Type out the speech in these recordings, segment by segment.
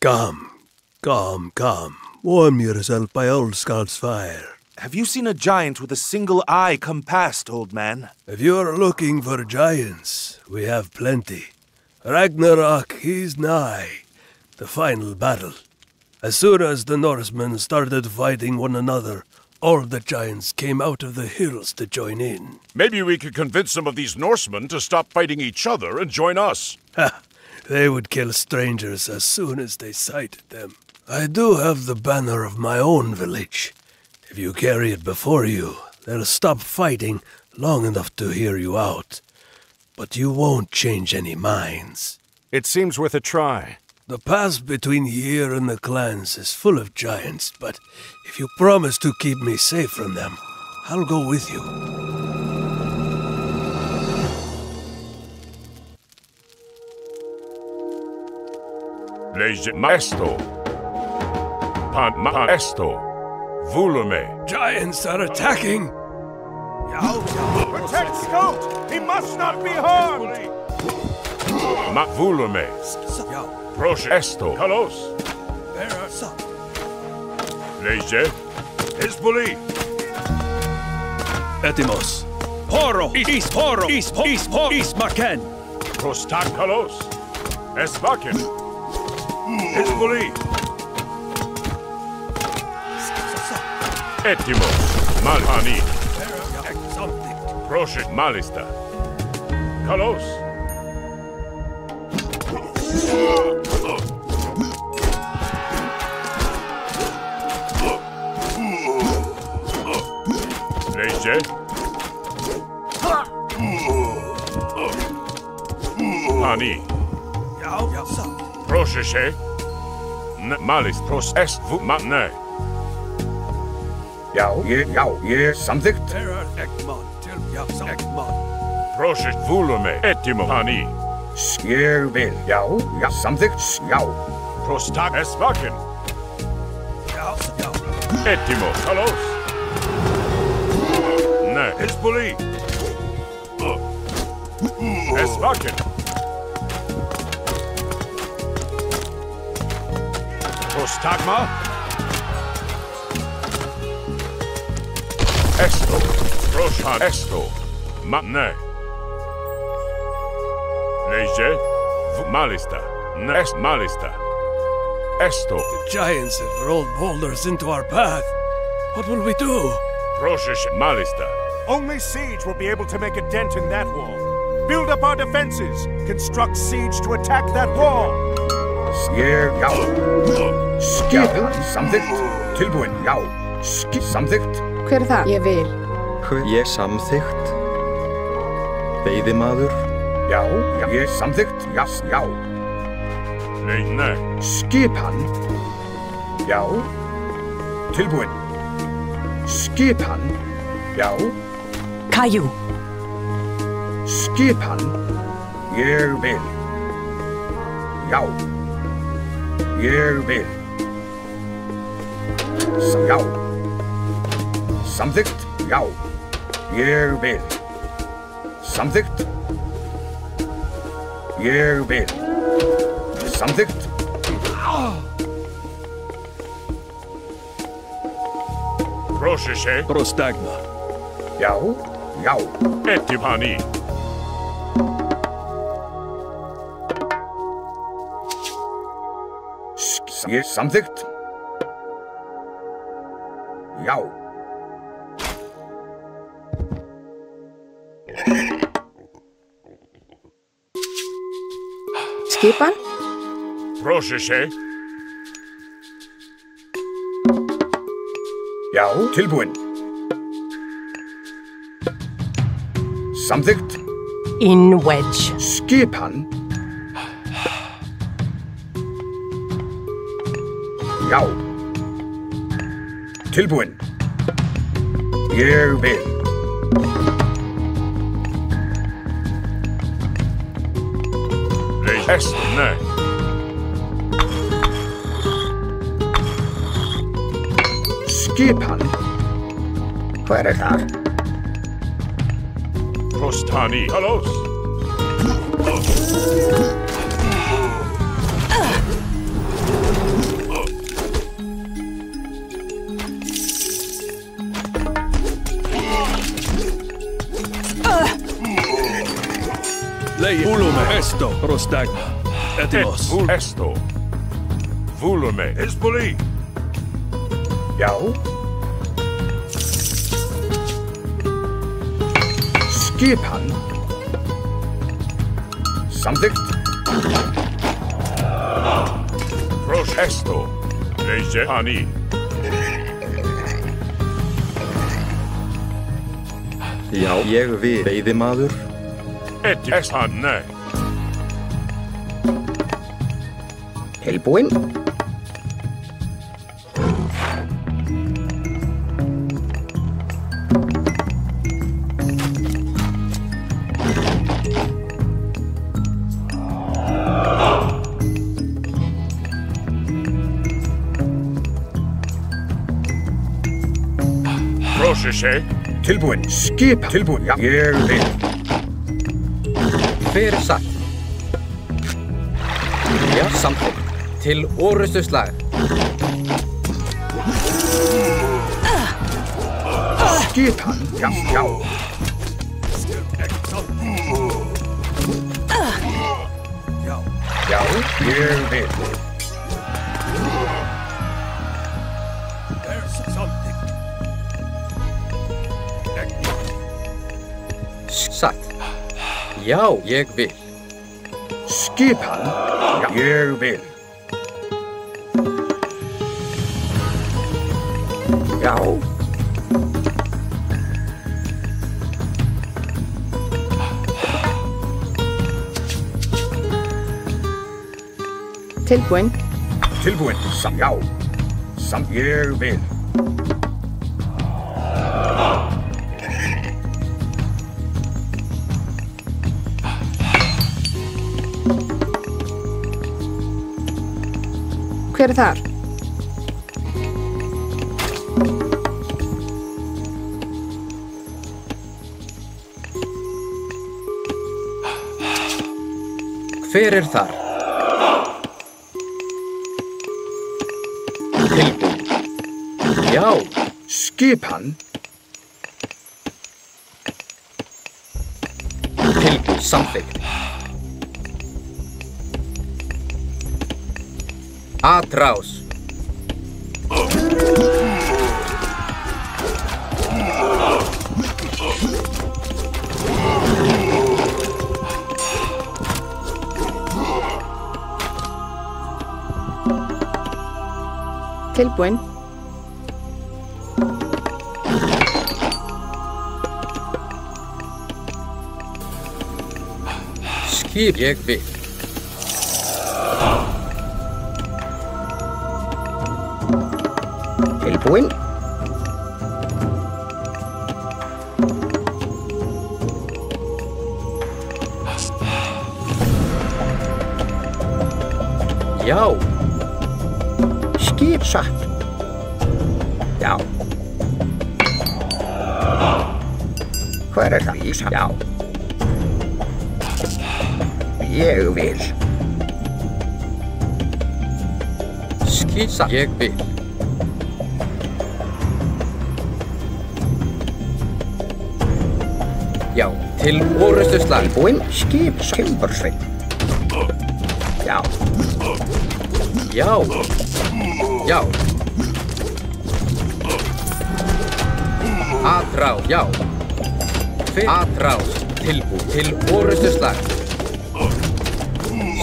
Come. Warm yourself by old Scout's fire. Have you seen a giant with a single eye come past, old man? If you're looking for giants, we have plenty. Ragnarok is nigh, the final battle. As soon as the Norsemen started fighting one another, all the giants came out of the hills to join in. Maybe we could convince some of these Norsemen to stop fighting each other and join us. Ha! They would kill strangers as soon as they sighted them. I do have the banner of my own village. If you carry it before you, they'll stop fighting long enough to hear you out. But you won't change any minds. It seems worth a try. The pass between here and the clans is full of giants, but if you promise to keep me safe from them, I'll go with you. Lege maesto. Pan maesto. Volume. Giants are attacking! Protect Scout! He must not be harmed! Ma volume. Proche esto. Kalos. Lege. Hezbollah. Etimos. Horo! Is Maken! Prostak kalos. Esvaken. Hezbollah. Etimos. Malhani. Proche malista. Kalos. Lege. Hani. Proche. Malis pros est vu matne. Samþykkt. Proche volume. Etimo hani. Ég vil, samþykkt, Prostak esvaken. Etimo kalos. Ne. Hezbollah. Esvaken. Prostagma. Esto. Proshan esto. Matne. Lege. Malista. Nest malista. Esto. The giants have rolled boulders into our path. What will we do? Proshish malista. Only siege will be able to make a dent in that wall. Build up our defenses. Construct siege to attack that wall. Skipan, samþykkt. Tilbúin, samþykkt. Hver það? Ég vil. Ég samþykkt. Veiðimaður. Ég samþykkt, Nei. Skipan. Tilbúin. Skipan. Kaju. Skipan. Ég vil. Ég vil. Samþykkt, Ég vil. Samþykkt. Ég vil. Samþykkt. Proshish. Prostagma. Etipani. Ég samþykkt. Skipan? Proshish. Tilbúin. Samþykkt. In wedge. Skipan. Tilbúin. Ég vil. Nei. Skipan. Hver þar? Prostani. Kalos. Leie. Ulume. Esto. Prostagma. Etimos. Esto. Vulume. Espoli. Já. Skipan. Samþykkt. Esto. Leise Hani. Já, ég vil. Veiðimaður. Etis Hanne. Tilbúinn. Prosesse. Tilbúinn. Skip. Tilbúinn. Já, ég vil. Hver satt? Já, samþykkt. Til orrustuslag. Skipan. Já, já. Já, ég vil. Satt. Já, ég vil. Skipan. Já, ég vil. Já. Tilbúinn. Tilbúinn. Já. Ég vil. Hver þar? Hver þar? Tilbúinn. Já. Skipan. Tilbúinn. Samþykkt. Atrás. Tilbúinn. Skip ég vil. Tilbúinn. Já. Skip satt. Já. Hver það? Já. Ég vil. Skip satt. Ég vil. Já, til orrustuslag. Tilbúinn. Skip timbursveit. Já. Já. Já. Atrás. Já. Atrás. Tilbú. Til orrustuslag.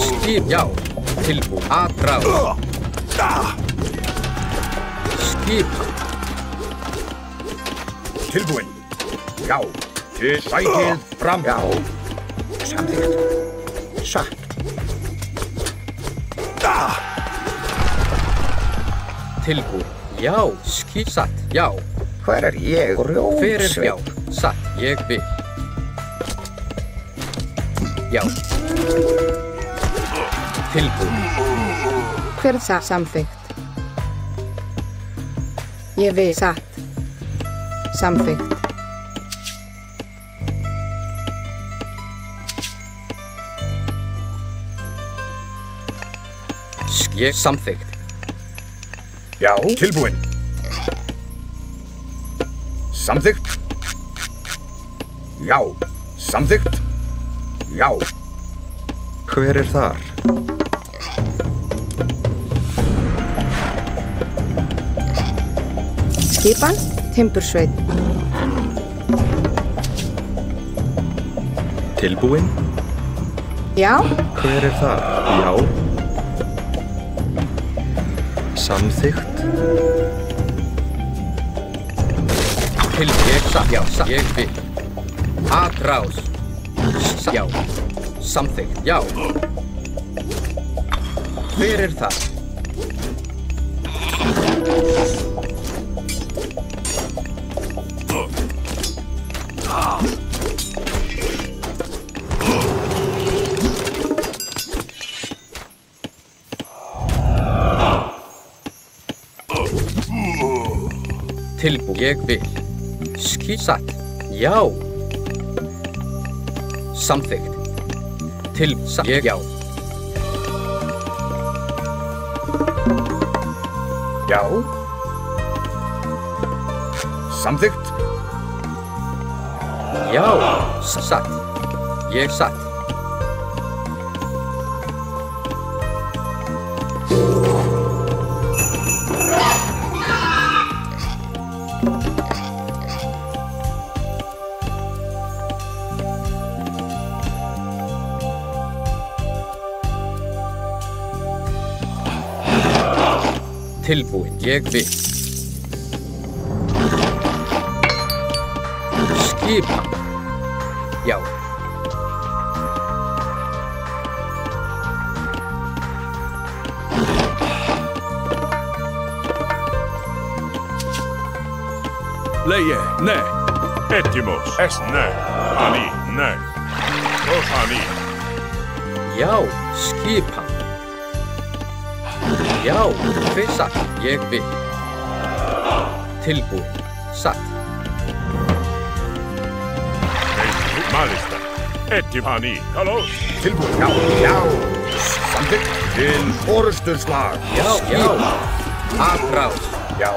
Skip. Já. Tilbú. Atrás. Skip. Tilbúinn. Já. Sætið fram. Já. Samþykkt. Satt. Tilbú. Já. Skip. Satt. Já. Hver ég? Fyrir. Já. Satt. Ég vil. Já. Tilbú. Hver það? Samþykkt. Ég vil. Satt. Samþykkt. Ég samþykkt. Já. Tilbúinn. Samþykkt. Já. Samþykkt. Já. Hver þar? Skipan, timbursveit. Tilbúin? Já, Hver þar? Já. Samþykkt? Ég satt, já, satt, ég vil. Atrás. Já. Samþykkt, já. Hver það? Tilbúin, ég vil. Satt, já. Samþykkt. Ég, já. Já. Samþykkt. Já, satt. Ég satt. Tilbúin, ég vil. Skipan. Já. Leie, ne. Etimos. Ne. Ani. Ne. Ani. Já, skipan. Já, hver satt, ég vil. Tilbúin, satt. Malista. Etimani. Kalos. Tilbúin. Já, já. Samþykkt. Til orustuslag. Já, já. Atrás. Já.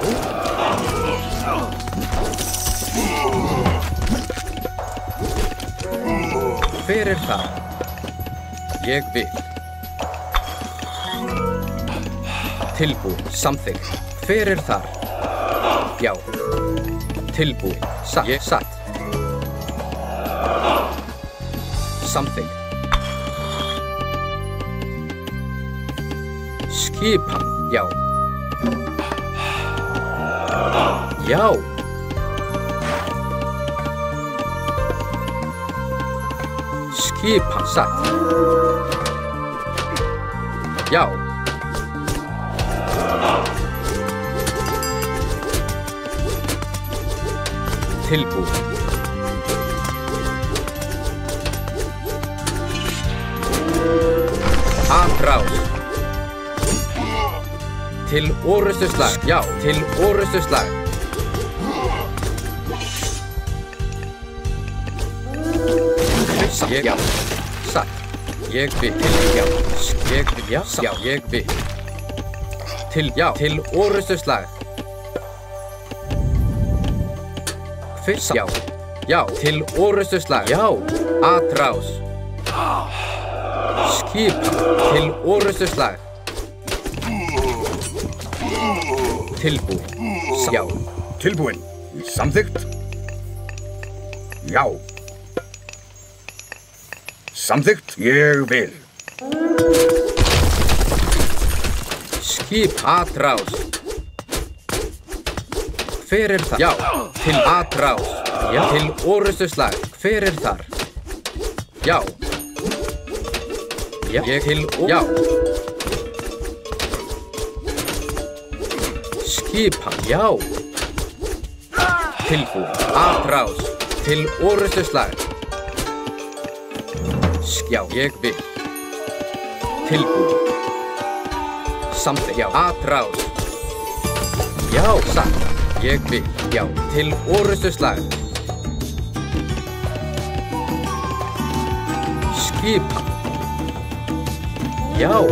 Hver það? Ég vil. Tilbúin, samþykkt. Hver þar? Já. Tilbúin, satt. Ég satt. Samþykkt. Skipan, já. Já. Skipan, satt. Já. Tilbúin. Atrás. Til orustuslag. Já, til orustuslag. Ég, já. Satt. Ég vil. Til, já. Ég vil, já. Satt. Já, ég vil. Til, já. Til orustuslag. Fyrst, já. Já, til orustuslag. Já. Atrás. Skipan. Til orustuslag. Tilbúin. Já. Tilbúin. Samþykkt. Já. Samþykkt. Ég vil. Skip. Atrás. Hver það? Já. Til atrás. Já. Til orustuslag. Hver þar? Já. Já. Ég til já. Skipan. Já. Tilbúin. Atrás. Til orustuslag. Já, ég vil. Tilbúin. Samþykkt. Já. Atrás. Já, satt. Ég vil. Já. Til orustuslag. Skipan. Já.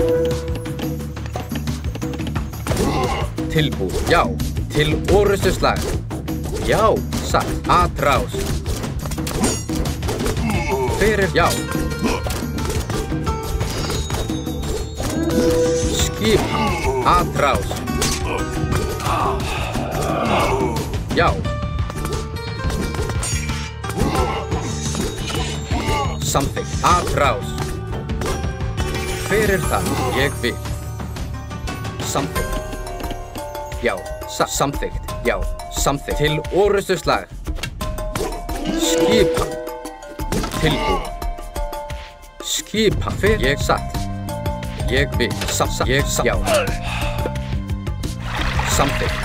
Tilbúin. Já. Til orustuslag. Já, satt. Atrás. Hver já. Skipan. Atrás. Já. Samþykkt. Atrás. Hver það? Ég vil. Samþykkt. Já. Samþykkt. Já. Samþykkt. Til orrustuslag. Skipan. Tilbúin. Skipan. Hver ég satt. Ég vil. Ég já. Samþykkt.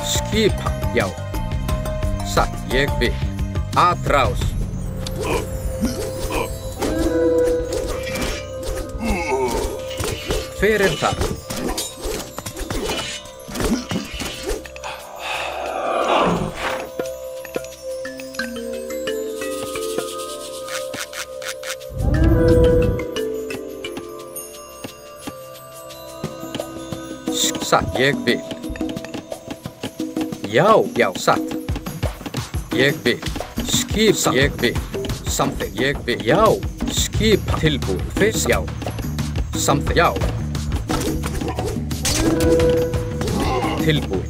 Skipan. Já. Satt. Ég vil. Atrás. Hver það? Satt. Ég vil. Já. Já. Satt. Ég vil. Skipa. Ég vil. Samþykkt. Ég vil. Já. Skipa. Tilbúin. Fyrst. Já. Samþykkt. Já. Tilbúin.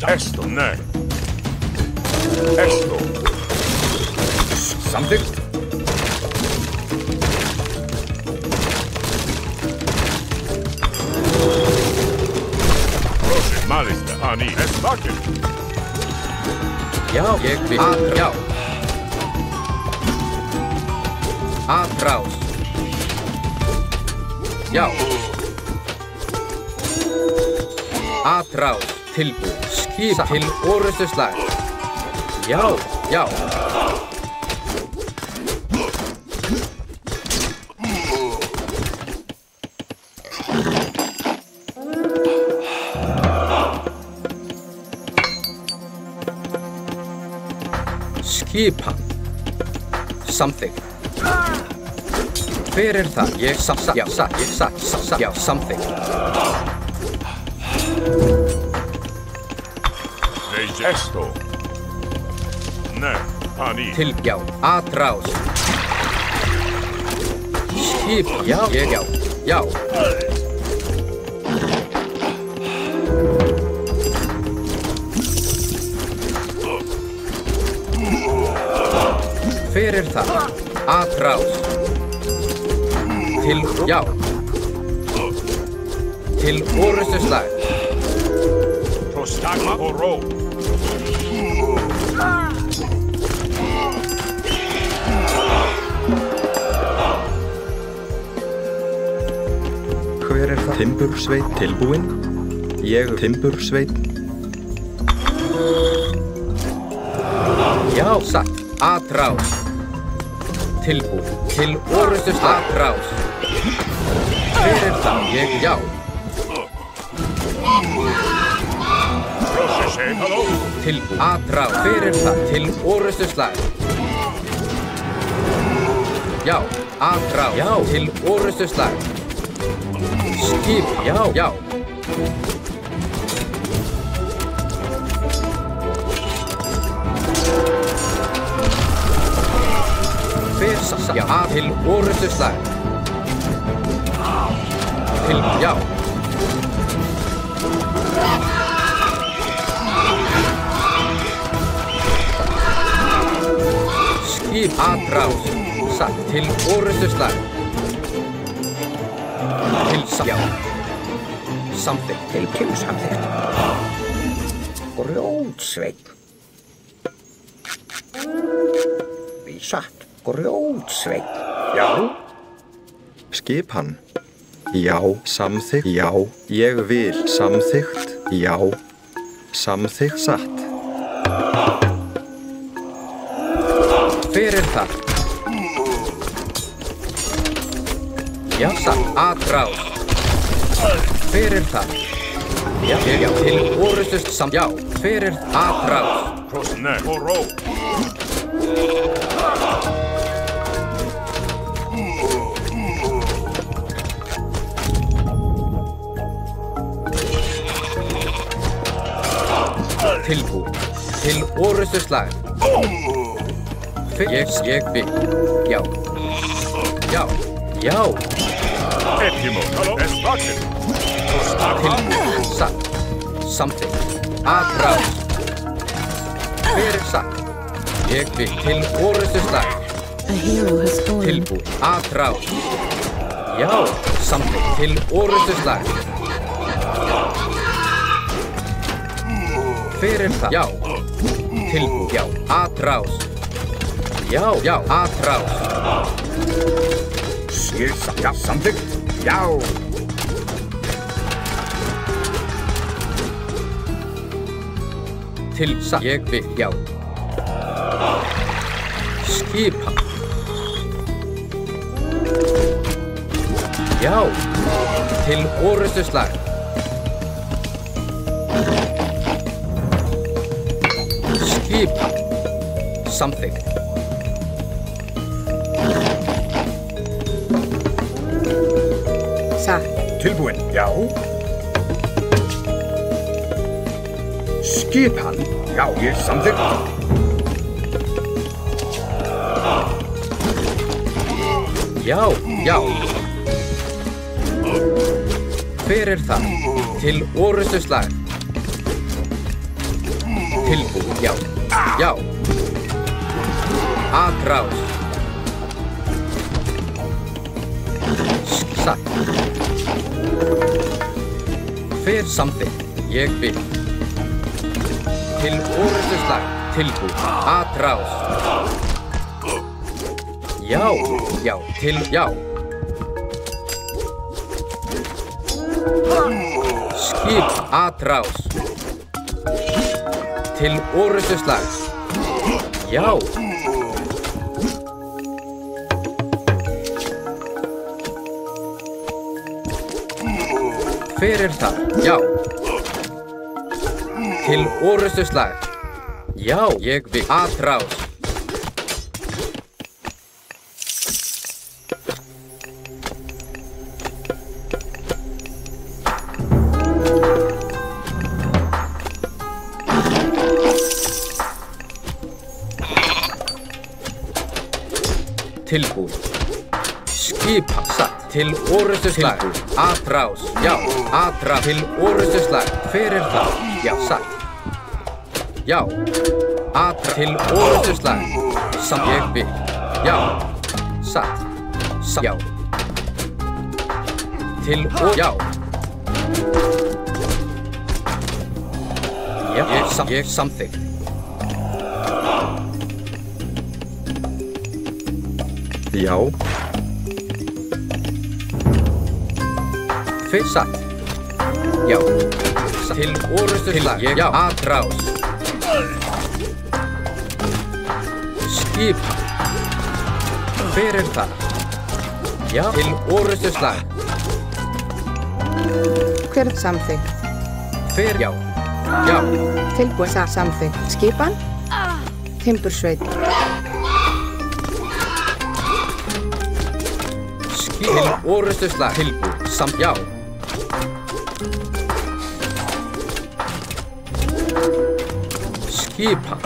Esto, nei. Esto. Samþykkt. Málista, Ani. Estaken. Já, ég vil. Já. Atrás. Já. Atrás. Tilbúin. Skip til orrustuslag. Já. Já. Skipan. Samþykkt. Hver það? Ég satt. Já, satt. Ég satt. Já, samþykkt. Esto. Nei, Ani. Til, já. Atrás. Skipan. Já, ég, já. Já. Hver það? Atrás. Til, já. Til orrustuslag. Prostagma og ró. Hver það? Timbursveit tilbúin. Ég timbursveit. Já, satt. Atrás. Tilbúin. Til orrustuslag. Atrás. Hver það? Ég, já. Tilbúin. Atrás. Hver það? Til orrustuslag. Já. Atrás. Já. Til orrustuslag. Skip. Já. Já. Hver það? Já. Til orrustuslag. Til, já. Skip. Atrás. Satt. Til orrustuslag. Til, já. Samþykkt. Til samþykkt. Grjótsveit. Við satt. Grjótsveit. Já. Skipan. Já. Samþykkt. Já. Ég vil. Samþykkt. Já. Samþykkt. Satt. Hver það? Já, satt. Atrás. Hver það? Já, já. Til orrustust samt. Já. Hver atrás. Nei, og ró. Tilbúin. Til orrustuslag. Ég vil. Já. Já. Já. Ettimo. Esvakin. Tilbúið. Satt. Samþykkt. Atrás. Hver satt? Ég vil til orrustuslag. A hero has fallen. Tilbúið. Atrás. Já. Samþykkt. Til orrustuslag. Hver það? Já. Tilbúið. Já. Atrás. Já. Já. Atrás. Já, samþykkt. Já. Til satt. Ég vil. Já. Skipa. Já. Til orrustuslag. Skipa. Samþykkt. Satt. Tilbúin. Já. Skipan. Já, ég samþykkt. Já, já. Hver það? Til orrustuslag. Tilbúið, já. Já. Atrás. Satt. Hver samþykkt? Ég vil. Til orrustuslag. Tilbúið. Atrás. Já, já, til, já. Skip, atrás. Til orrustuslag. Já. Hver það? Já. Til orrustuslag. Já, ég vil. Atrás. Tilbúið. Skipa. Satt. Til orrustuslag. Atrás. Já. Atrás. Til orrustuslag. Hver það? Já. Satt. Já. Atrás. Til orrustuslag. Samt. Ég vil. Já. Satt. Satt. Já. Til já. Já. Ég samþykkt. Já. Hver satt? Já. Til orrustuslag. Já. Atrás. Skipa. Hver það? Já. Til orrustuslag. Hver samþykkt? Hver? Já. Já. Tilbúið. Samþykkt. Skipan. Timbursveit. Til orrustuslag. Tilbúið. Samt. Já. Skipa.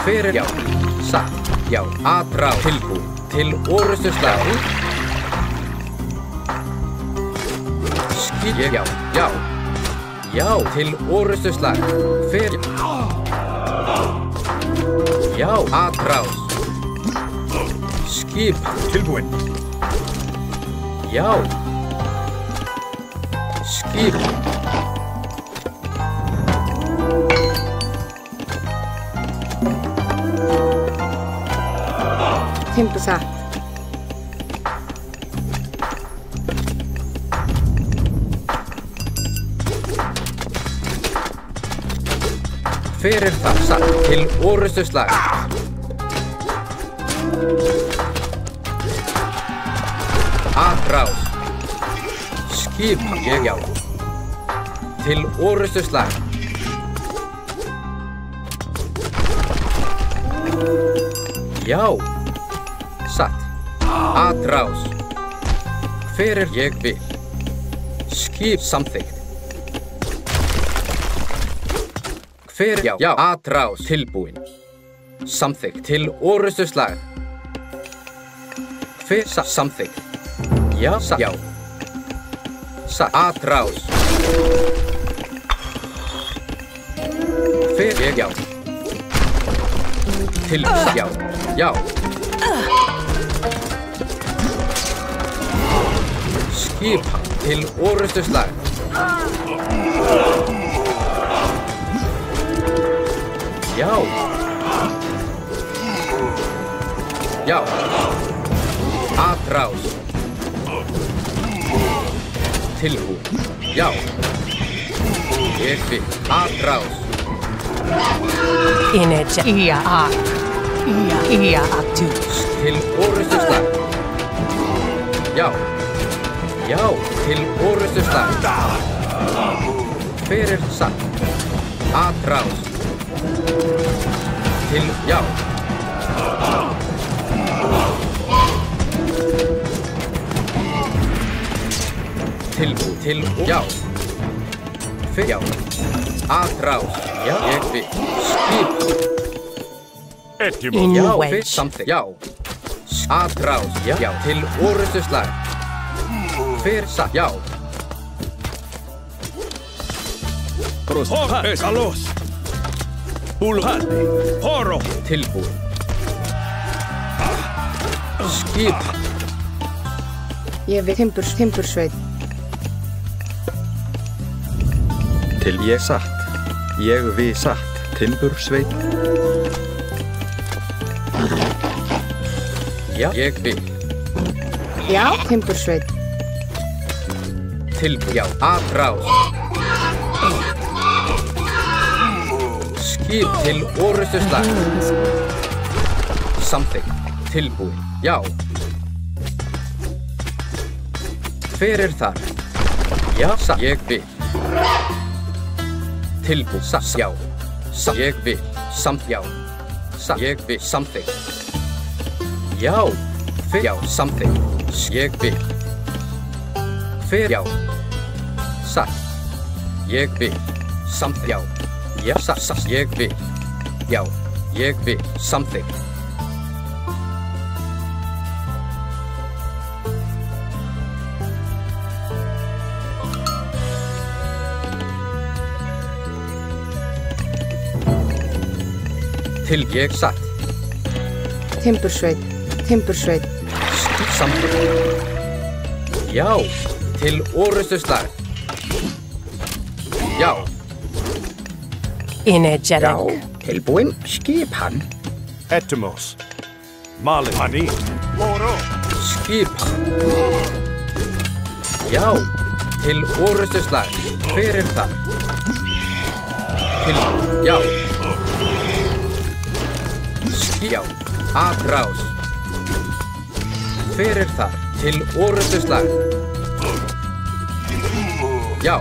Hver já. Satt. Já. Atrás. Tilbúið. Til orrustuslag. Skip. Já. Já. Já. Til orrustuslag. Hver. Já. Atrás. Skip. Tilbúin. Já. Skip. Timbur satt. Hver það? Satt. Til orrustuslag. Atrás. Skipa. Ég já. Til orrustuslag. Já. Satt. Atrás. Hver ég vil? Skip samþykkt. Hver já, atrás tilbúin. Samþykkt til orrustuslag. Hver samþykkt. Já, já. Atrás. Hver ég já. Til já, já. Skipa til orrustuslag. Já. Já. Atrás. Tilbúin. Já. Ég vil. Atrás. Ia aktu. Til orrustuslag. Já. Já, til orrustuslag. Hver satt? Atrás. Til, já. Tilbúin, til, já. Hver, já. Atrás. Já, ég vil. Skip. Ettimos. Já, hver samþykkt. Já. Atrás. Já, já. Til orrustuslag. Hver satt? Já. Kalos. Pulhati. Horo. Tilbúin. Skip. Ég vil timbursveit. Til ég satt. Ég við satt. Timbursveit. Já, ég vil. Já, timbursveit. Tilbúin. Já, atrás. Skip til orrustuslag. Samþykkt. Tilbúin. Já. Hver þar? Já, ég vil. Tilbúin. Já. Ég vil. Já. Ég vil. Samþykkt. Já. Já, samþykkt. Ég vil. Hver já. Satt. Ég vil. Samþykkt. Já. Já, satt. Ég vil. Já. Ég vil. Samþykkt. Til ég satt. Timbursveit. Timbursveit. Samþykkt. Já. Til orrustuslag. Já. Energetic. Tilbúin. Skip hann. Ettimos. Malin. Hani. Moro. Skip. Já. Til orrustuslag. Hver það? Til. Já. Já. Atrás. Hver það? Til orrustuslag. Já.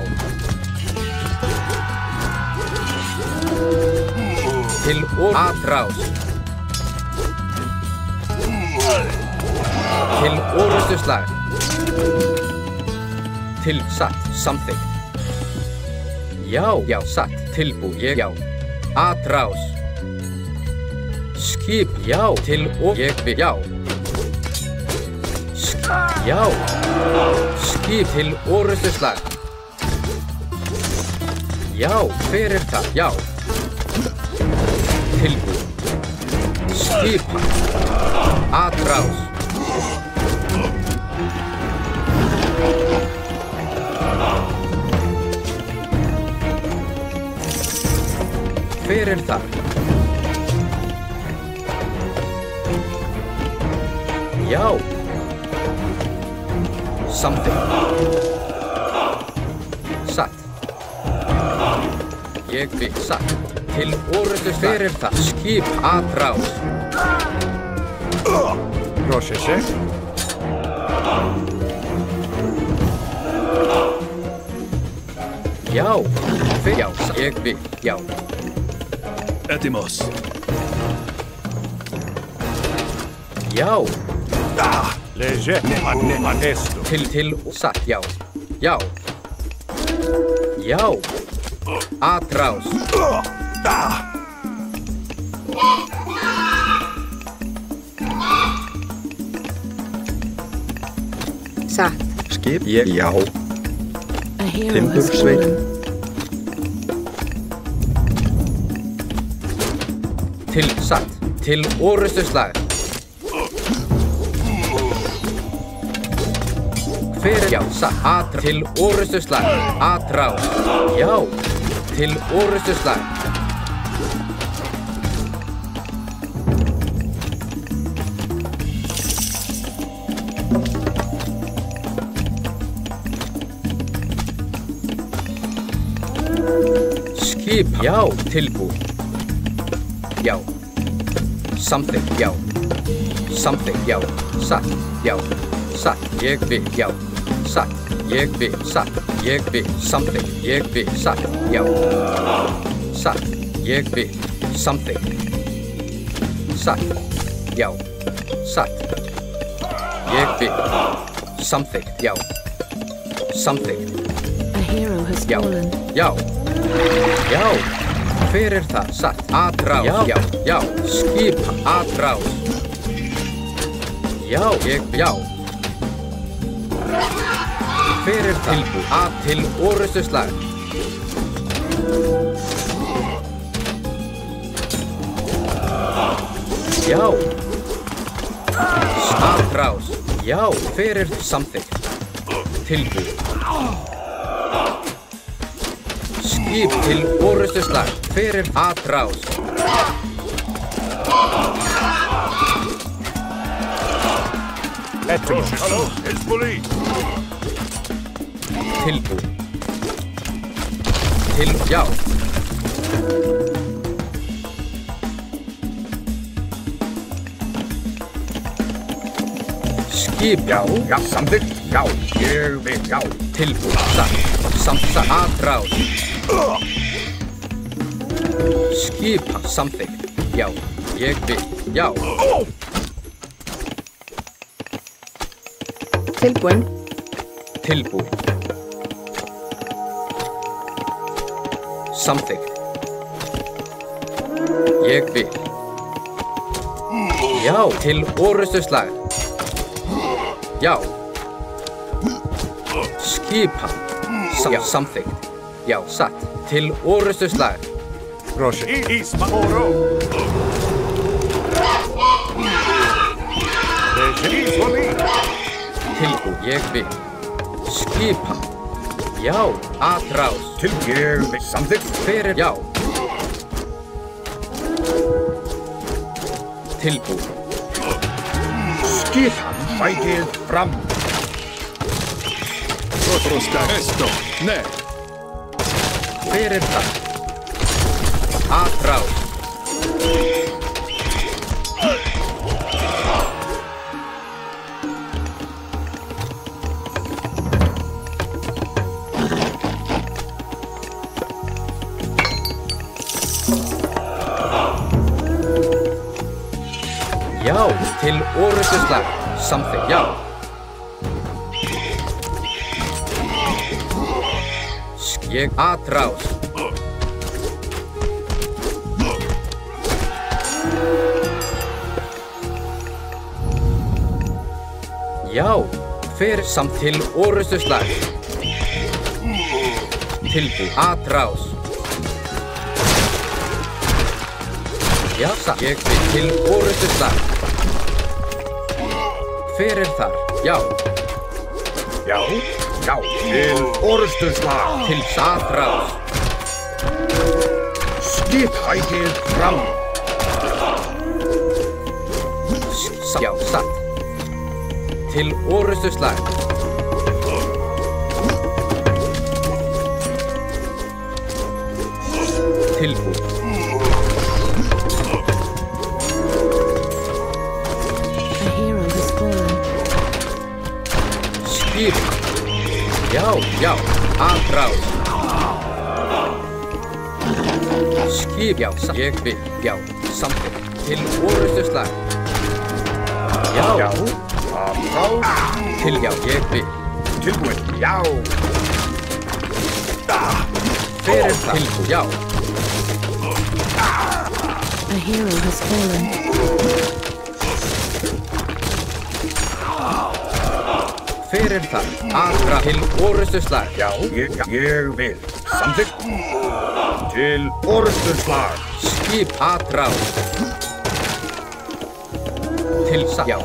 Til atrás. Til orrustuslag. Til satt. Samþykkt. Já. Já. Satt. Tilbúin. Ég. Já. Atrás. Skip. Já. Til ég vil. Já. Já. Skip til orrustuslag. Já. Hver það? Já. Tilbúin. Skip. Atrás. Hver það? Já. Samþykkt. Satt. Ég vil. Satt. Til orrustuslag. Hver það? Skip. Atrás. Proszę się. Já. Hver? Já. Ég vil. Já. Ettimos. Já. Leje esto. Til satt, já. Já. Já. Atrás. Satt. Skip, ég, já. A hero has Timbursveit. fallen. Til satt. Til orustuslag. Hver, já, satt. Til orustuslag. Atrás. Já. Til orustuslag. Skip, já, tilbúið. Já. Something, já. Something, já. Satt, já. Satt, ég vil, já. Satt, ég vil, satt, ég vil. Something, ég vil, satt, já. Satt, ég vil. Something. Satt, já. Satt. Ég vil. Something, já. Something. A hero has Já. fallen. Já. Já. Hver það? Satt. Atrás. Já. Já. Já. Skipa. Atrás. Já. Ég. Já. Hver það? Tilbúið. Til orustuslag. Já. Atrás. Já. Hver samþykkt? Tilbúið. Skip til orustuslag. Hver atrás. Hello, it's police. Tilbúið. Já. Skip. Já. Já, samþykkt. Já. Ég vil, já. Tilbúið. Satt. Atrás. Skipa. Samþykkt. Já. Ég vil. Já. Tilbúin. Tilbúið. Samþykkt. Ég vil. Já. Til orustuslag. Já. Skipa. Já. Samþykkt. Já. Satt. Til orustuslag. Proszę. Ismoro. Leje Tilbúið. Ég vil. Skipa. Já. Atrás. Til ég vil. Samþykkt. Hver já. Tilbúið. Skipan fætið fram. Esto. Ne. Hver það? Atrás. Já, til orustuslag. Samþykkt, já. Ég atrás. Já, hver samt til orustuslag. Tilbúið. Atrás. Já, satt. Ég vil til orustuslag. Hver þar? Já. Já. Já. Til orustuslag. Til atrás. Skip fætið fram. Já, satt. Til orustuslag. Tilbúið. A hero has fallen. Skip. Já, já. Atrás. Skip, já. Ég vil, já. Samþykkt. Til orustuslag. Já. Já. Atrás. Til, já, ég vil. Tilbúin. Já. Fyrir það. Tilbúin, já. A hero has fallen. Fyrir það. Atrás. Til orustu slag. Já, ég vil. Samþykkt. Til orrustuslag. Skip atrás. Til já.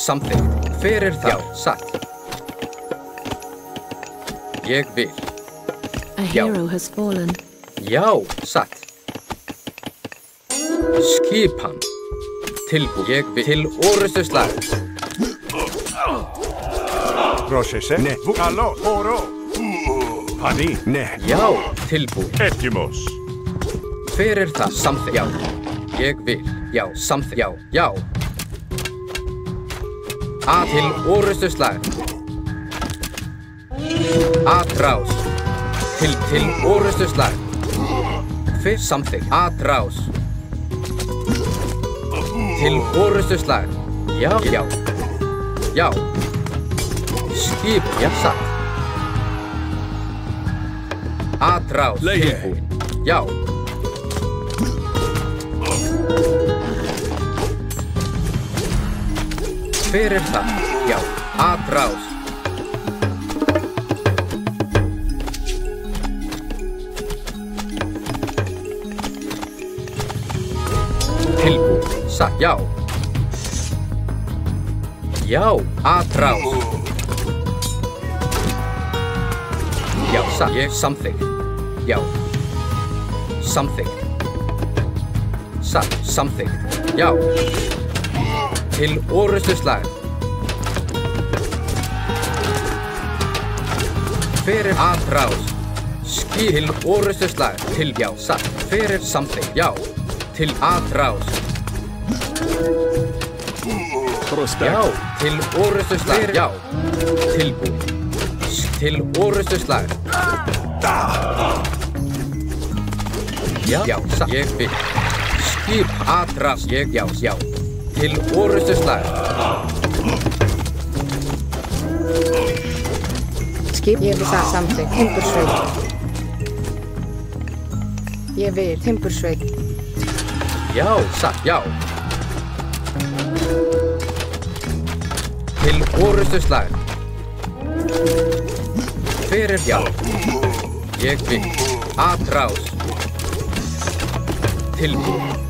Samþykkt. Fyrir það. Já, satt. Ég vil. A hero has fallen. Já, satt. Skipan. Tilbúin. Ég vil. Til orustu slag. Processe. Ne. Allo. Oro. Pani. Ne. Já, tilbúin. Etimos. Fyrir það. Samþykkt. Já. Ég vil. Já, samþykkt. Já, já. A til orustu slag. Atrás. Til orustu slag. Fyrst samþykkt. Atrás. Til orustu slag. Já, já. Já. Skip, já, satt. Atrás. Tilbúin. Já. Fyrir það. Já. Atrás. Tilbúin. Satt. Já. Já. Atrás. Já. Satt. Ég samþykkt. Já. Samþykkt. Satt. Samþykkt. Já. Til orustu slag. Fyrir atrás. Skip til orustu slag. Til já, satt. Fyrir samþykkt. Já. Til atrás. Já. Til orustu slag. Já. Tilbúin. Til orustu slag. Já, já, satt. Ég vil. Skip atrás. Ég, já, já. Til orustu slag. Skip, ég vil það samþykkt. Timbursveit. Ég vil. Timbursveit. Já, satt, já. Til orustu slag. Fyrir, já. Ég vil. Atrás. Tilbúin.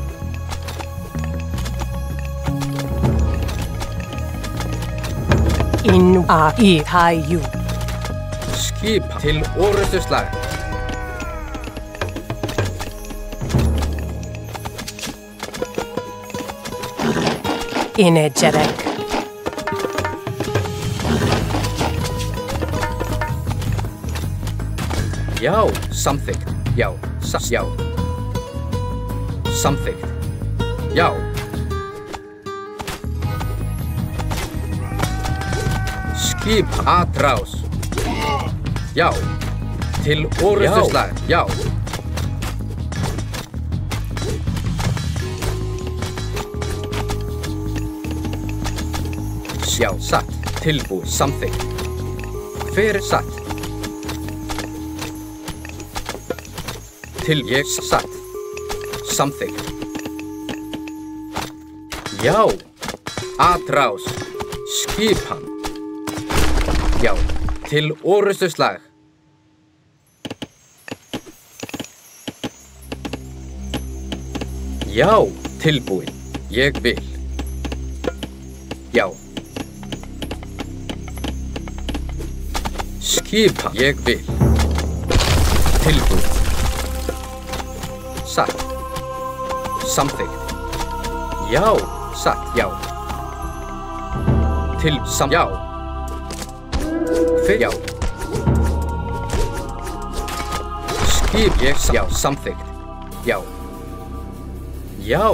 Inu a I Haju. Skip til orustu slag. Energetic. Já, samþykkt. Já, já. Samþykkt. Já. Skip atrás. Já. Til orustu slag. Já. Já, satt. Tilbúið. Samþykkt. Fyrir satt. Til ég satt. Samþykkt. Já. Atrás. Skipan. Já. Til orustu slag. Já. Tilbúin. Ég vil. Já. Skipan. Ég vil. Tilbúin. Satt. Samþykkt. Já. Satt. Já. Til já. Fyrir já. Skip ég já. Samþykkt. Já. Já.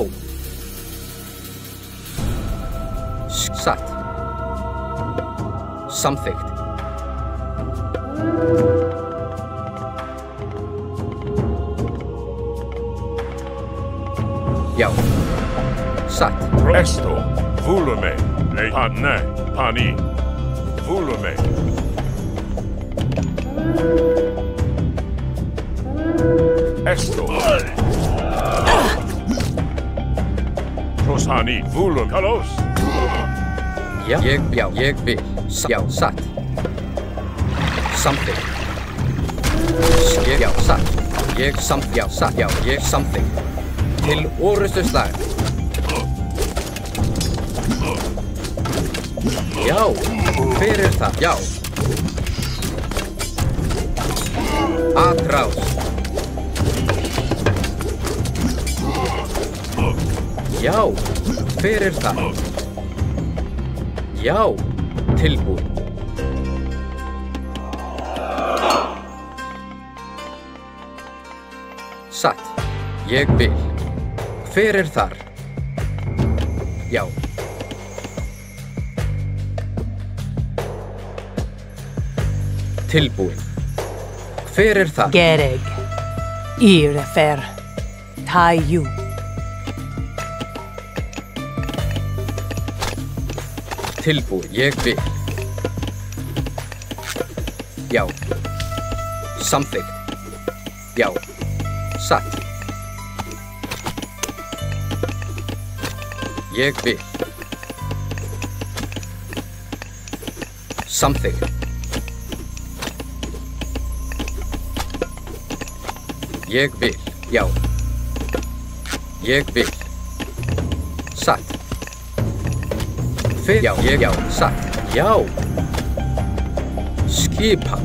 Satt. Samþykkt. Já. Satt. Presto. Volume. Panne. Pani. Volume. Esto. Prosani. Volume. Kalos. Ja. Jeg vil. Ja. Satt. Something. Já. Satt. Já. Satt. Já. Something. Til orustu slag. Já, hver það? Já. Atrás. Já, hver það? Já, tilbúin. Satt, ég vil. Hver þar? Já. Tilbúin. Hver það? Gereg. Írefer. Taiju. Tilbúin. Ég vil. Já. Samþykkt. Já. Satt. Ég vil. Samþykkt. Ég vil. Já. Ég vil. Satt. Já. Já. Satt. Já. Skipa.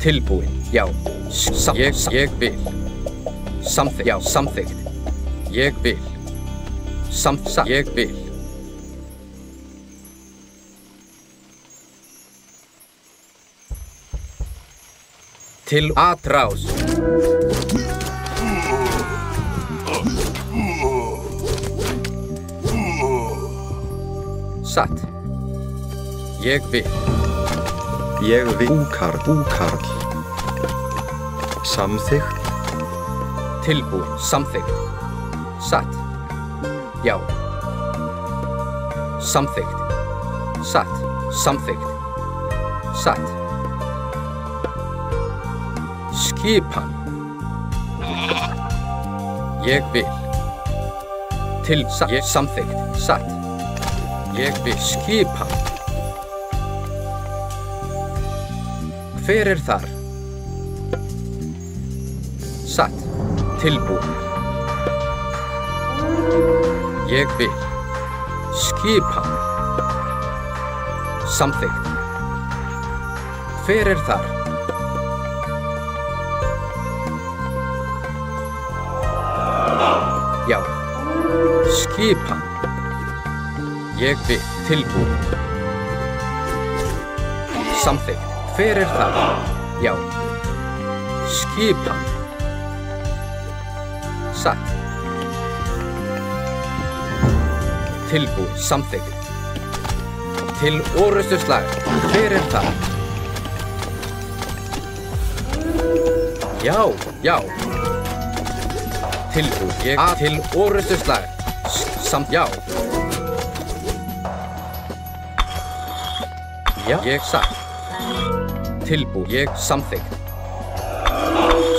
Tilbúin. Já. Ég vil. Samþykkt. Já. Samþykkt. Ég vil. Ég vil. Til atrás. Satt. Ég vil. Ég vil. Búkarl. Samþykkt. Tilbúin. Samþykkt. Satt. Já. Samþykkt. Satt. Samþykkt. Satt. Skipan. Ég vil. Samþykkt. Satt. Ég vil. Skipan. Hver þar? Satt. Tilbúin. Ég vil. Skipan. Samþykkt. Hver þar? Já. Skipan. Ég vil. Tilbúin. Samþykkt. Hver það? Já. Skipan. Satt. Tilbúin. Samþykkt. Til orustu slag. Hver það? Já. Já. Tilbúin. Til orustu slag. Já. Já. Ég satt. Tilbúin. Ég samþykkt.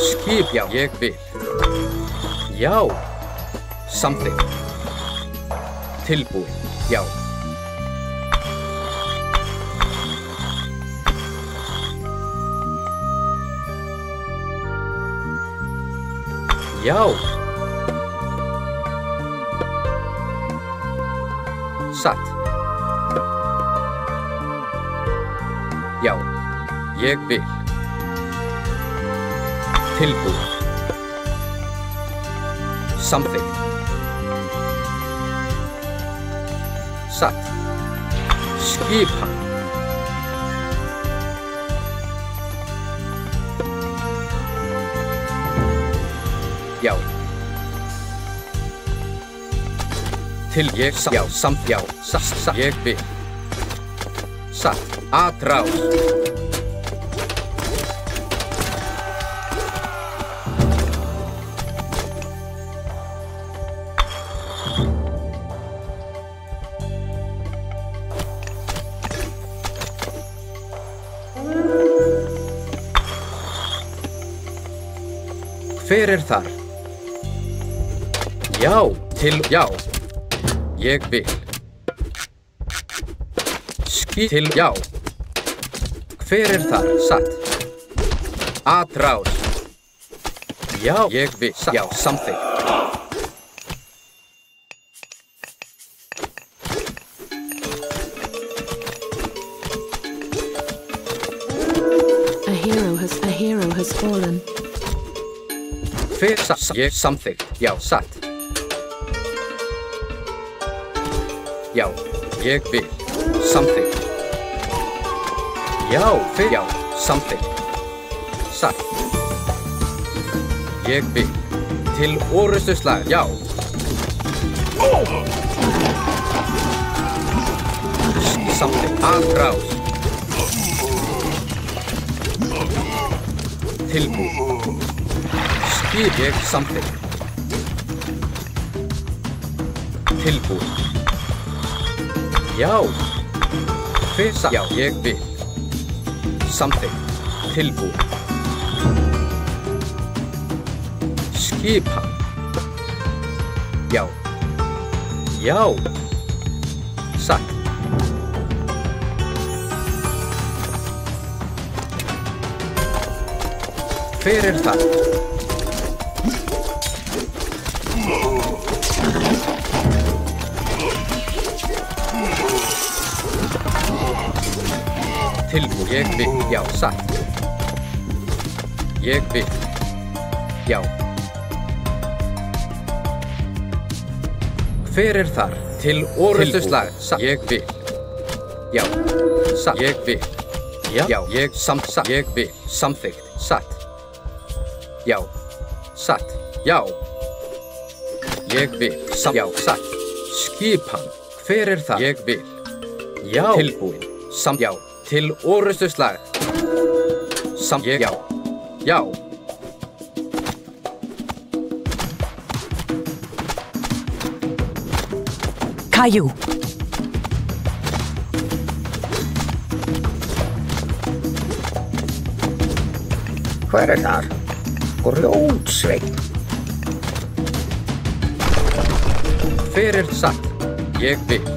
Skip. Já. Ég vil. Já. Samþykkt. Tilbúin. Já. Já. Satt. Já. Ég vil. Tilbúin. Samþykkt. Satt. Skipan. Já. Til ég já, samt já, ég vil. Satt, atrás. Hver þar? Já, til já. Ég vil. Til já. Hver þar? Satt. Atrás. Já, ég vil. Já, samþykkt. A hero has fallen. Hver satt? Ég samþykkt. Já, satt. Já, ég vil. Samþykkt. Já, hver? Já, samþykkt. Satt. Ég vil. Til orrustuslag. Já. Samþykkt. Atrás. Tilbúið. Skip ég samþykkt. Tilbúið. Já. Hver satt? Já, ég vil. Samþykkt. Tilbúið. Skipan. Já. Já. Satt. Hver það? Tilbúið. Ég vil. Já, satt. Ég vil. Já. Hver þar? Til orrustuslag. Satt. Ég vil. Já. Satt. Ég vil. Já. Já. Ég samt. Satt. Ég vil. Samþykkt. Satt. Já. Satt. Já. Ég vil. Já. Satt. Skipan. Hver það? Ég vil. Já. Tilbúin. Samt. Já. Til orrustuslag. Samt. Ég. Já. Já. Caillou. Hver þar? Grjótsveinn. Hver satt? Ég vil.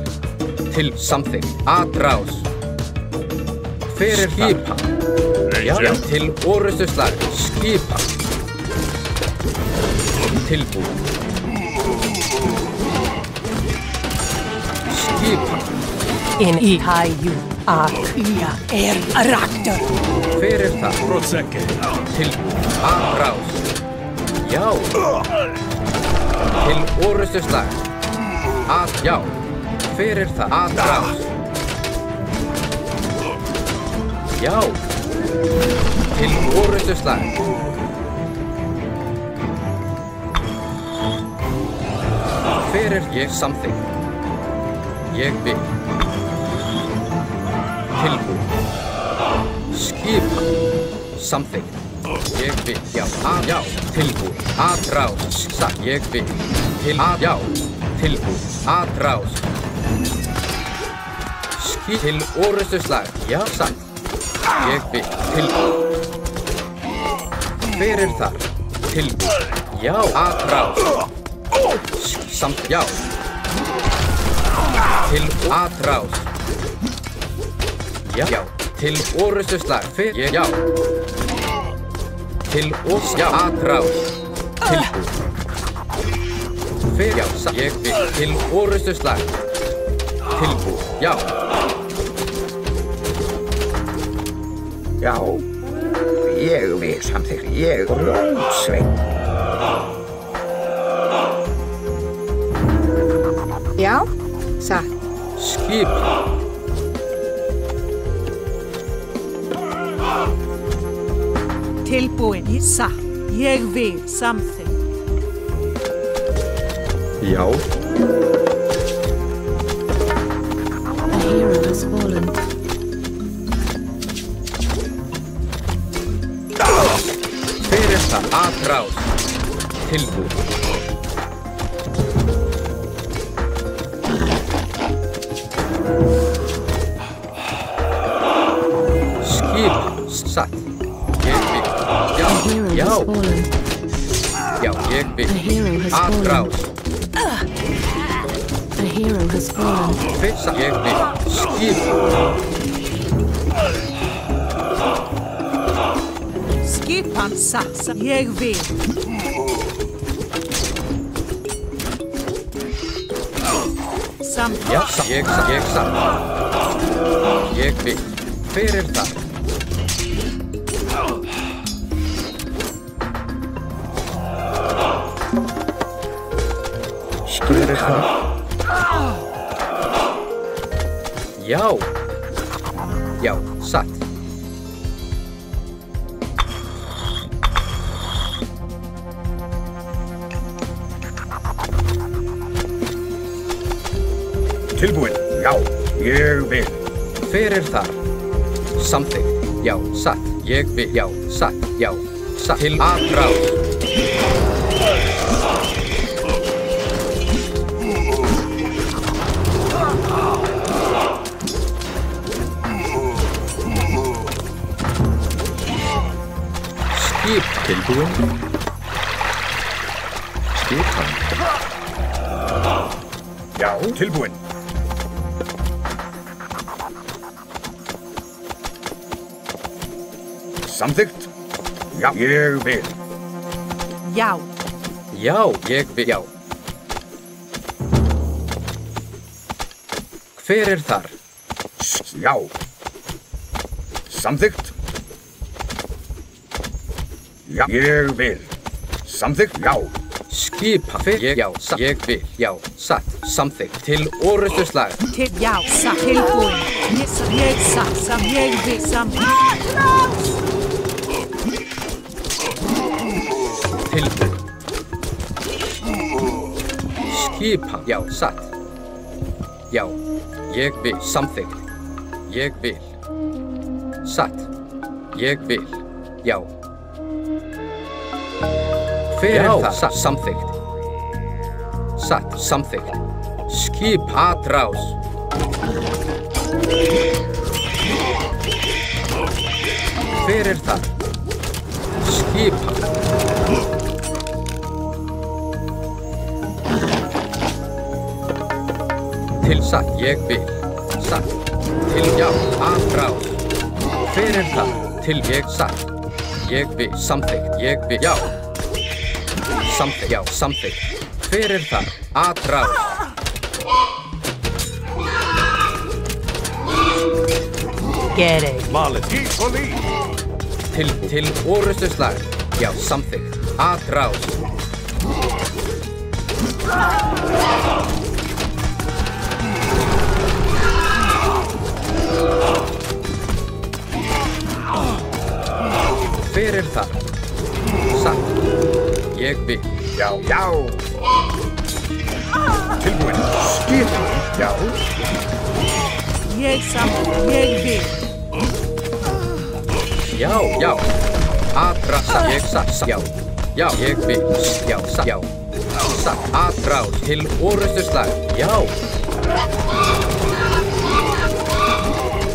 Til samþykkt. Atrás. Hver skipan? Já, já. Til orrustuslag. Skipan. Tilbúið. Skipan. In í Caillou. Akja raktur. Hver það? Prosecco. Tilbúið. Atrás. Já. Til orrustuslag. Já. Hver það? Atrás. Já. Til orrustuslag. Hver ég samþykkt? Ég vil. Tilbúið. Skipan. Samþykkt. Ég vil. Já. Já. Tilbúið. Atrás. Satt. Ég vil. Já. Tilbúið. Atrás. Til orrustuslag. Já. Satt. Ég vil. Tilbúið. Hver þar? Tilbúið. Já. Atrás. Samt. Já. Til atrás. Já. Já. Til orrustuslag. Hver? Já. Til já. Atrás. Tilbúið. Hver? Já. Ég vil. Til orrustuslag. Tilbúið. Já. Já. Ég vil samþykkt. Ég grjótsveinn. Já. Satt. Skipan. Tilbúin. Satt. Ég vil samþykkt. Já. A hero has fallen. Fyrir það. Atrás. Tilbúin. Skip. Satt. Ég vil. Já. Já. Já, ég vil. Atrás. A hero has fallen. Fyrsta. Ég vil. Skip. Skipan satt. Ég vil. Samþykkt. Já, ég satt. Ég vil. Fyrir það. Fyrir það. Já. Já, satt. Tilbúin. Já, ég vil. Fyrir þar. Samþykkt. Já, satt. Ég vil. Já, satt. Já, satt. Til atrás. Skip. Tilbúin. Skipan. Já, tilbúin. Samþykkt. Já, ég vil. Já. Já, ég vil. Já. Hver er þar? Já. Samþykkt. Já, ég vil. Samþykkt. Já. Skipa. Ég, já, satt. Ég vil. Já, satt. Samþykkt. Til orustuslag. Til, já, satt. Tilbúin. Ég satt. Ég vil samþykkt. Tilbúin. Skipa. Já, satt. Já, ég vil. Samþykkt. Ég vil. Satt. Ég vil. Já. Hver er það? Satt. Samþykkt. Satt. Samþykkt. Skip. Atrás. Hver er það? Skipa. Til satt. Ég vil. Satt. Til já. Atrás. Hver er það? Til ég satt. Ég vil. Samþykkt. Ég vil. Já. Samþykkt. Já. Samþykkt. Hver er það? Atrás. Get it. Málið. Til orustuslag. Já. Samþykkt. Atrás. Hver er það? Satt. Ég vil. Já, já. Tilbúin. Skip. Já. Ég samþykkt. Ég vil. Já, já. Atrás. Ég satt. Já. Já, ég vil. Já, satt. Já. Satt. Atrás. Til orustuslag. Já.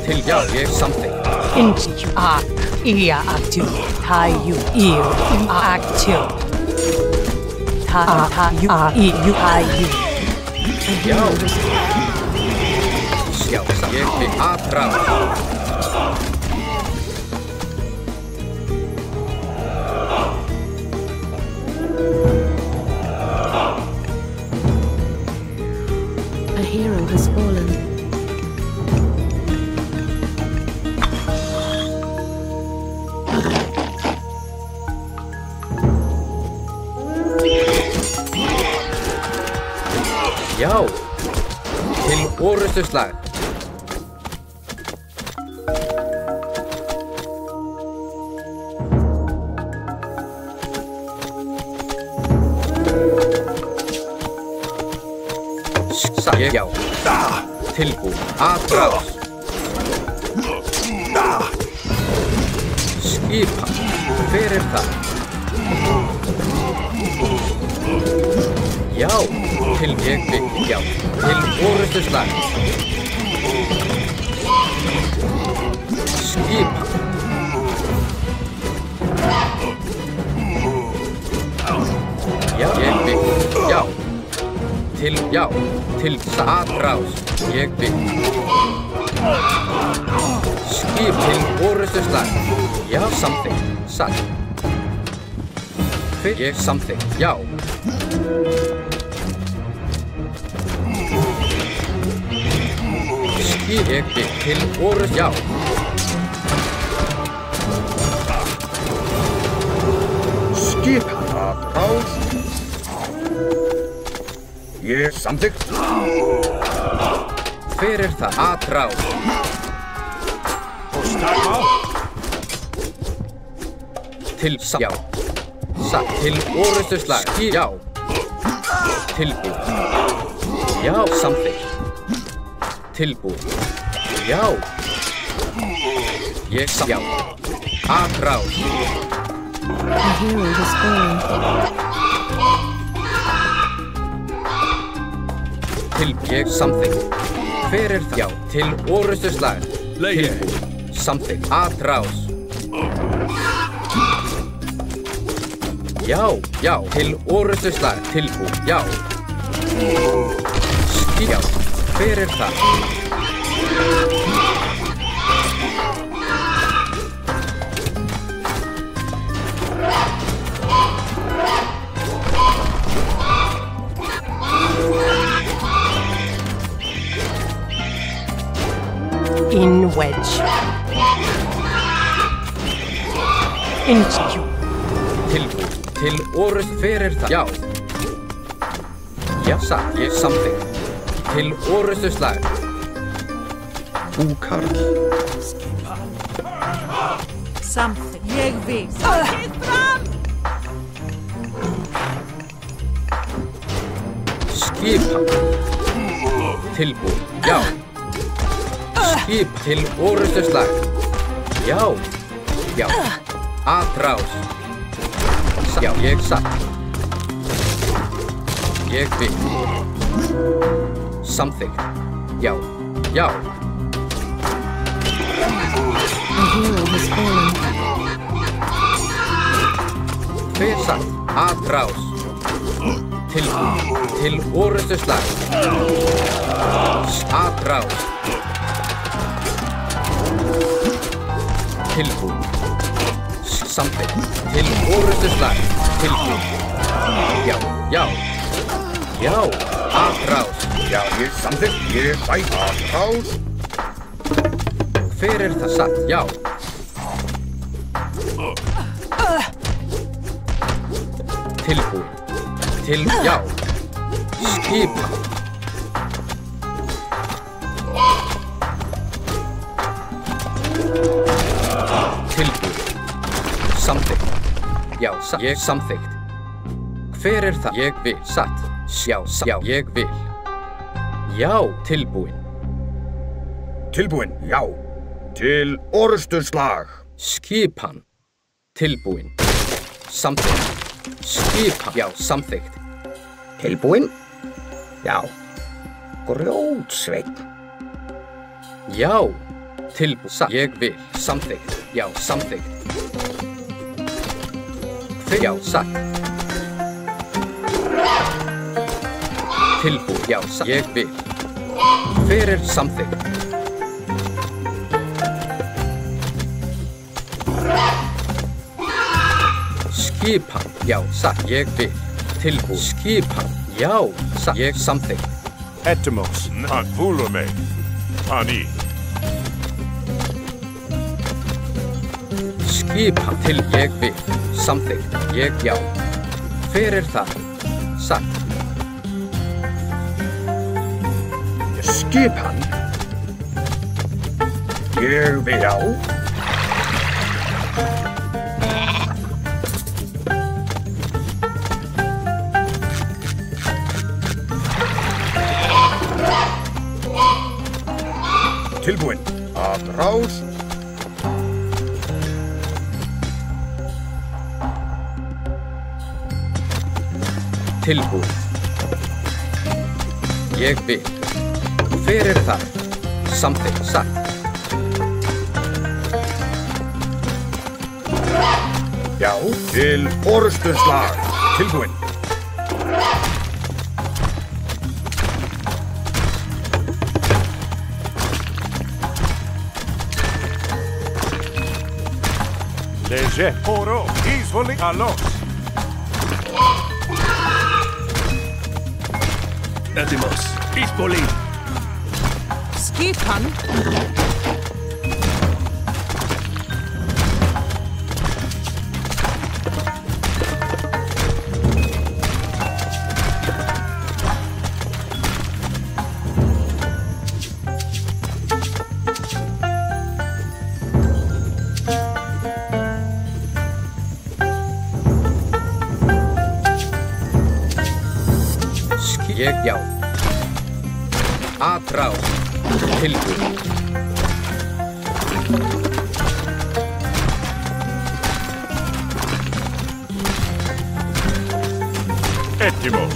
Til já. Ég samþykkt. Inch. Ak. Ia actu. Tayu. Iu. Actu. Ta-ta-yu. A-i-u. A-i-u. Já. Já, satt. Ég vil. Atrás. A hero has fallen. Já. Til orustuslag. Satt, ég, já. Tilbúin. Atrás. Skipan. Hver það? Já, til ég vil, já. Til orrustuslag. Skipan. Já, ég vil, já. Til, já. Til atrás. Ég vil. Skip til orrustuslag. Já, something. Satt. Ég something. Já. Skip ég vil til orrust. Já. Skip atrás. Ég something. Hver það? Atrás. Til, já. Satt, til orrustuslag. Já. Tilbúin. Já, something. Tilbúin. Já. Ég, já. Atrás. A hero has fallen. Til, ég, something. Hver það? Já, til orrustuslag. Tilbúin. Something. Atrás. Já, já, til orrustuslag. Tilbúin. Já. Já. Hver það? In wedge. Into. Tilbúin. Til orrust. Hver það? Já. Já, satt, ég something. Til orrustuslag. Búkarl. Something. Ég vil. Skip fram! Skipan. Tilbúin. Já. Skip til orrustuslag. Já. Já. Atrás. Já, ég satt. Ég vil. Something. Já. Já. A hero has fallen. Hver satt? Atrás. Tilbúin. Til orrustuslag. Atrás. Tilbúin. Something. Til orrustuslag. Tilbúin. Já. Já. Já. Atrás. Já, ég something. Ég sæt atrás. Hver það satt? Já. Tilbúin. Til, já. Skipan. Tilbúin. Samþykkt. Já, ég samþykkt. Hver það? Ég vil. Satt. Já, já, ég vil. Já, tilbúin. Tilbúin, já. Til orrustuslag. Skipan. Tilbúin. Samþykkt. Skipan. Já, samþykkt. Tilbúin? Já. Grjótsveinn. Já. Tilbúin. Satt. Ég vil. Samþykkt. Já, samþykkt. Já, satt. Tilbúin. Já, satt. Ég vil. Hver samþykkt? Skipan. Já, satt. Ég vil. Tilbúin. Skipan. Já, satt. Ég samþykkt. Etymos. Han vulume. Ani. Skipan. Til ég vil. Samþykkt. Ég, já. Hver það? Satt. Skipan. Ég vil, já. Tilbúin. Að rás. Tilbúin. Ég vil. Hver það? Samþykkt. Satt. Já, til orrustuslag. Tilbúin. Leger. Oro. Easily alos. Edimos. Ispoli. Skipan. Ég já. Atrás. Tilbúin. Ettimos.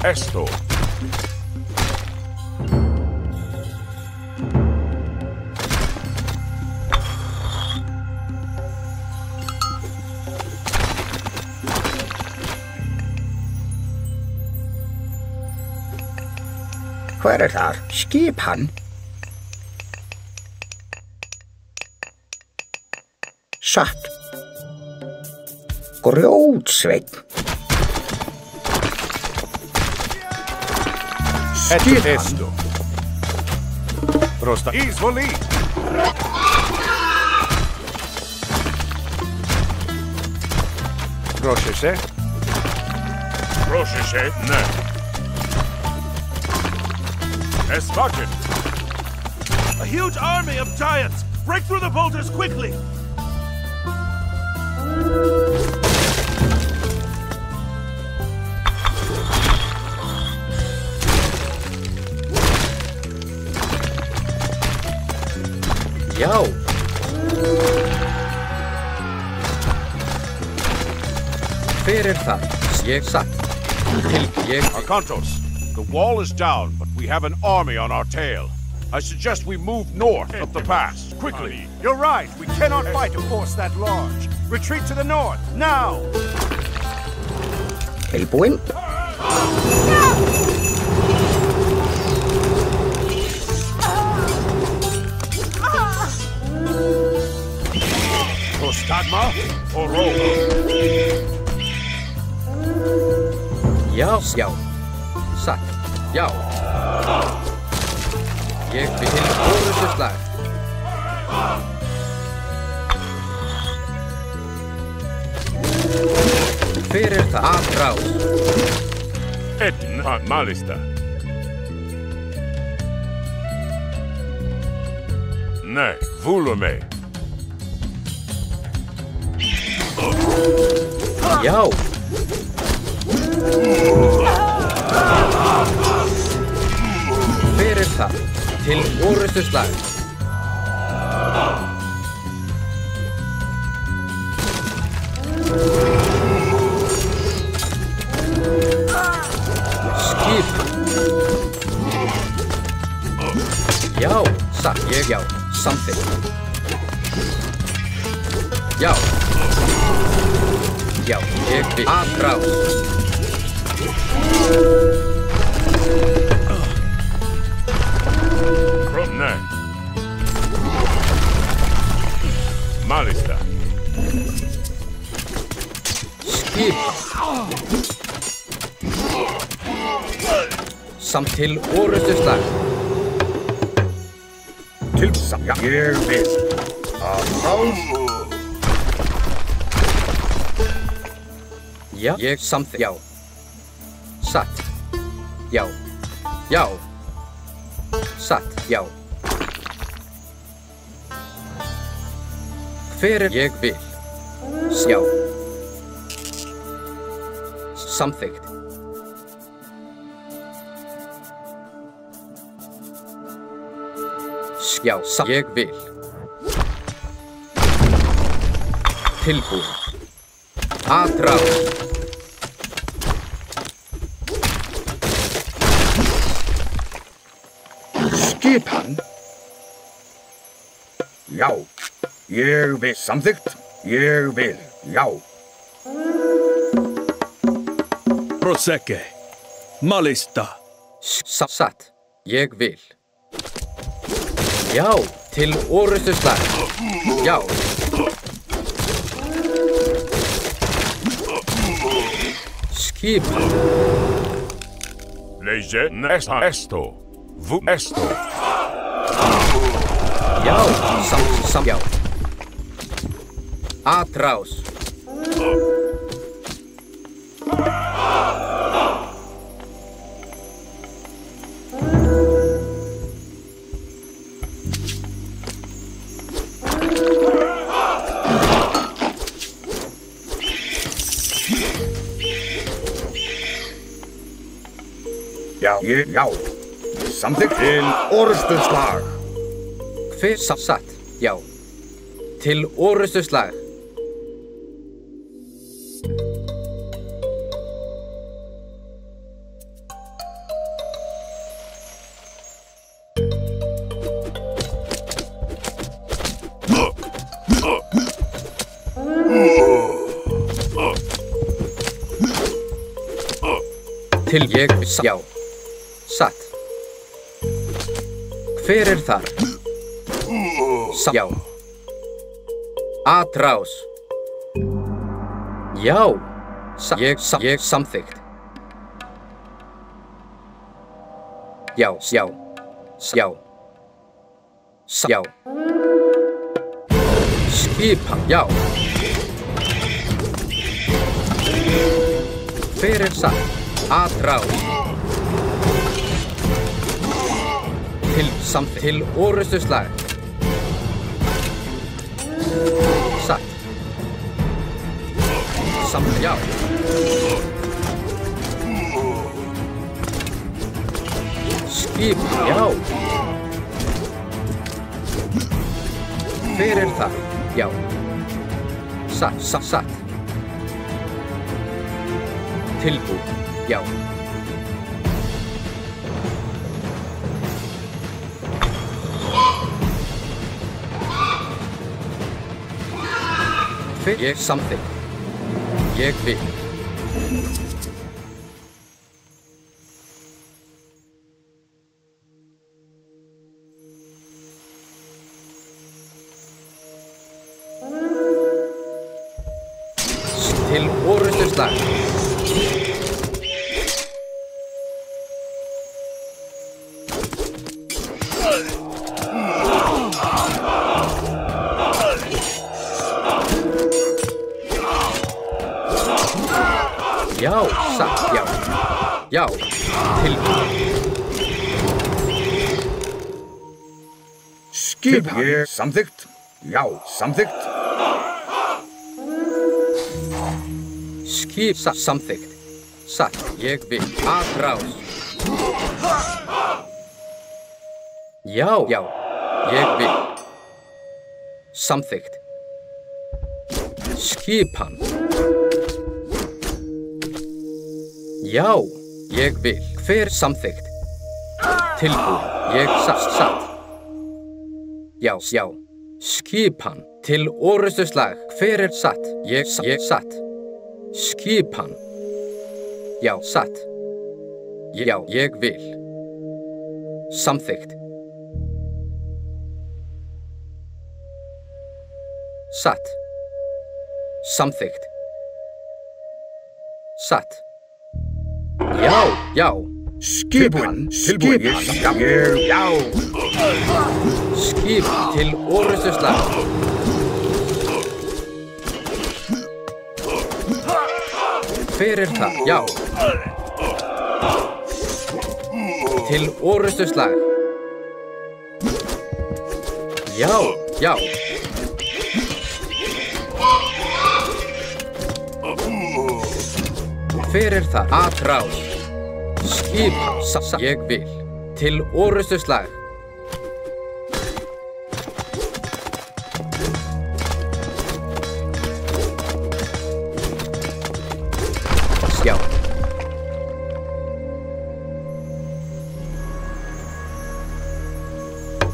Esto. Hver þar? Skipan. Satt. Grjótsveinn. Skipan. Esto. Prosta. Easily. Proszę się. Proszę się. Ne. Esvakin. A huge army of giants! Break through the boulders quickly! Já. Hver það? Ég satt. Ég. Arkantos, the wall is down, but we have an army on our tail. I suggest we move north up the pass, quickly. You're right. We cannot fight a force that large. Retreat to the north, now! Tilbúin. Prostagma or Rome? Já, já. Satt. Já. Ég vil orrustuslag. Hver það? Atrás. Etna malista. Ne, vulume. Já. Hver það? Til orrustuslag. Skip. Já, satt. Ég já. Samþykkt. Já. Já, ég vil atrás. Kromne. Malista. Skip. Samt til orrustuslag. Til samt. Ég vil. Atrás. Já, ég samþykkt. Já. Satt. Já. Já. Satt. Já. Hver ég vil. Já. Samþykkt. Já, ég vil. Tilbúin. Atrás. Skipan? Já. Ég vil. Samþykkt? Ég vil. Já. Prosecche. Malista. Satt. Ég vil. Já, til orrustuslag. Já. Skipan. Lege esto. Vu esto. Já, já. Atrás. Já. Samþykkt til orrustuslag. Hver satt? Já. Til orrustuslag. Til ég já. Satt. Hver þar? Já. Atrás. Já. Ég samþykkt. Já. Skipan, já. Hver satt? Atrás. Til orrustuslag. Satt. Já. Skip, já. Hver það? Já. Satt. Tilbúin, já. Ég samþykkt. Ég vil. Til orrustuslag. Já, satt, já. Já, tilbúin. Skipan. Ég samþykkt. Já, samþykkt. Skip samþykkt. Satt, ég vil. Atrás. Já, ég vil. Samþykkt. Skipan. Já, ég vil. Hver samþykkt? Tilbúin. Ég satt. Já. Skipan. Til orrustuslag. Hver satt? Ég satt. Skipan. Já, satt. Já, ég vil. Samþykkt. Satt. Samþykkt. Satt. Já. Skipan. Tilbúin. Já. Skip til orrustuslag. Hver það? Já. Til orrustuslag. Já. Hver það? Atrás. Skipa, ég vil. Til orrustuslag.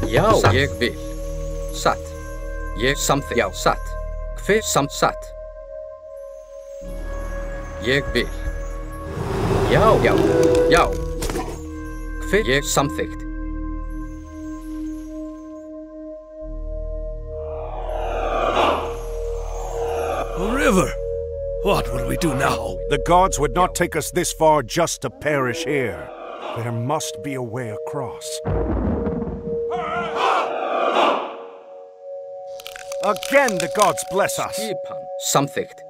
Já, ég vil. Satt. Ég samþykkt. Já, satt. Hver satt. Ég vil. Já. Hver ég samþykkt. River! What will we do now? The gods would not take us this far just to perish here. There must be a way across. Again, the gods bless us. Skipan samþykkt.